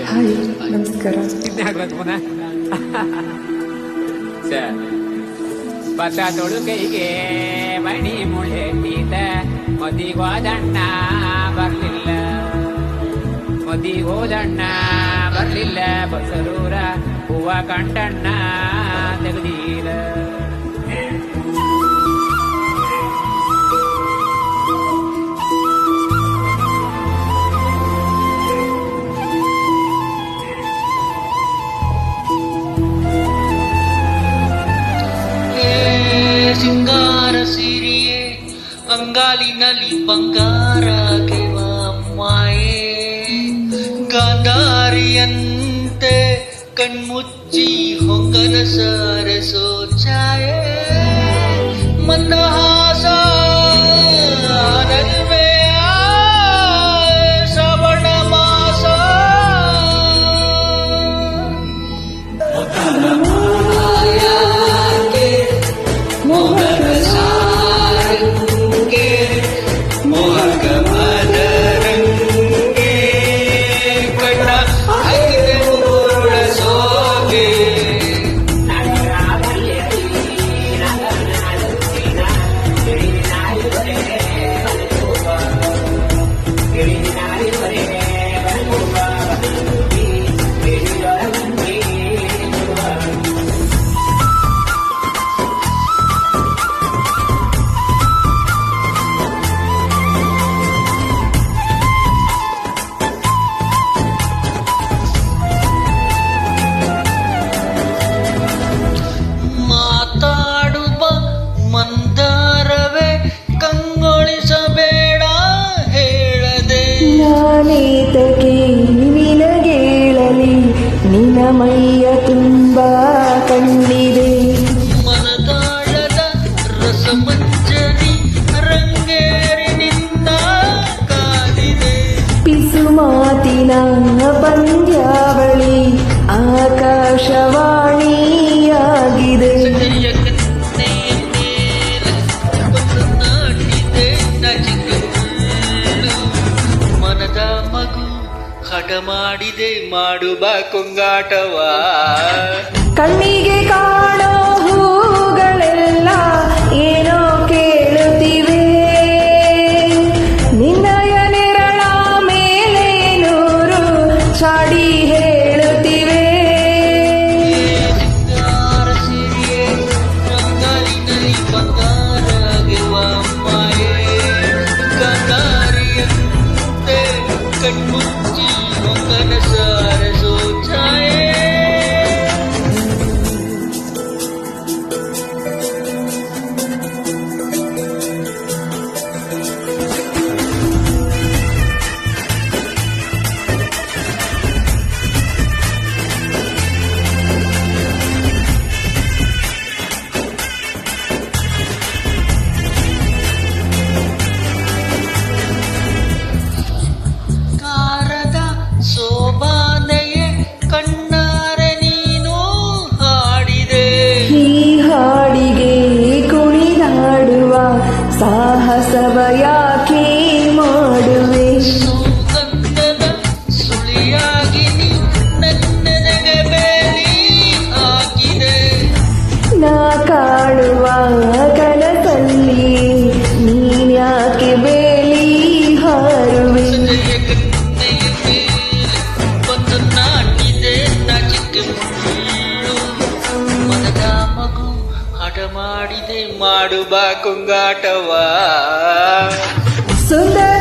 Hi ನಮಸ್ಕಾರ. ಭತ್ತ ತೊಳುಕೈಗೆ ಮಣಿ ಮುಳೆತೀತ ಮದಿಗೋದಣ್ಣ ಬರ್ಲಿಲ್ಲ, ಮದಿಗೋದಣ್ಣ ಬರ್ಲಿಲ್ಲ, ಬಸರೂರ ಹೂವ ಕಂಡಣ್ಣ ತೆಗೆದೀರ. ಸಿಂಗಾರ ಸಿರಿಯೇ ಅಂಗಾಲಿನಲ್ಲಿ ಬಂಗಾರಗೆ ಮಾಯೆ, ಗಾಂಧಾರಿಯಂತೆ ಕಣ್ಮುಚ್ಚಿ ಹೊಂಗನ ಸರಸೋ ಛಾಯೆ, ಮಂದಹಾಸ ನಗುವೆಯ ಶ್ರವಣ ಮಾಸ, ಮಂದಾರವೇ ಕಂಗೊಳಿಸಬೇಡ ಹೇಳದೆ, ನಾನೇತಕ್ಕೆ ನಿನಗೇಳಲಿ ನಿನ ಮೈಯ ತುಂಬ ಕಣ್ಣಿದೆ, ಮನದಾಳದ ರಸಮಂಜರಿ ರಂಗೇರಿನಿಂದ ಕಾದಿದೆ, ಪಿಸು ಮಾತಿನ ಪಂದ್ಯಾವಳಿ ಆಕಾಶವಾಣಿಯಾಗಿದೆ, ಮನದ ಮಗು ಹಠ ಮಾಡಿದೆ ಮಾಡುವ ಕೊಂಗಾಟವಾ, ಕಣ್ಣಿಗೆ ಕಾಣೋ ಹೂಗಳೆಲ್ಲ ಏನೋ ಕೇಳುತ್ತಿವೆ, ನಿನ್ನಯ ನೆರಳ ಮೇಲೆ ನೂರು ಚಾಡಿ ಹೇಳುತ್ತಿವೆ, ಸಿಂಗಾರ ಸಿರಿಯೇ ರಂಗಾಲಿನಲ್ಲಿ ಬಂಗಾರಗೆವ ಮಾಯೆ, ಗಾಂಧಾರಿಯಂತೆ ಕಣ್ಮುಚ್ಚಿ ಹೊಂಗನ ಸಾರಸೋ ಛಾಯೆ. ಕಾರದ ಸೋಬಾನೆಯೇ ಕಣ್ಣಾರೆ ನೀನು ಹಾಡಿದೆ, ಈ ಹಾಡಿಗೆ ಕುಣಿದಾಡುವ ಸಾಹಸವ ಯಾಕೆ ಮಾಡುವೆ, ಸುಗಂಧದ ಸುಳಿಯಾಗಿ ನೀ ನನ್ನೆದೆಗೆ ಬೇಲಿ ಹಾಕಿದೆ, ನಾ ಕಾಣುವ ಕನಸಲ್ಲಿ ನೀನ್ಯಾಕೆ ಬೇಲಿ ಹಾರುವೆ, ಬಂದು ನಾಟಿದೆ ನಾಚಿಕೆ ಮುಳ್ಳು, ಮನದ ಮಗು ಹಠ ಮಾಡಿದೆ ಮಾಡುವ ಕೊಂಗಾಟವಾ, ಸುಂದರ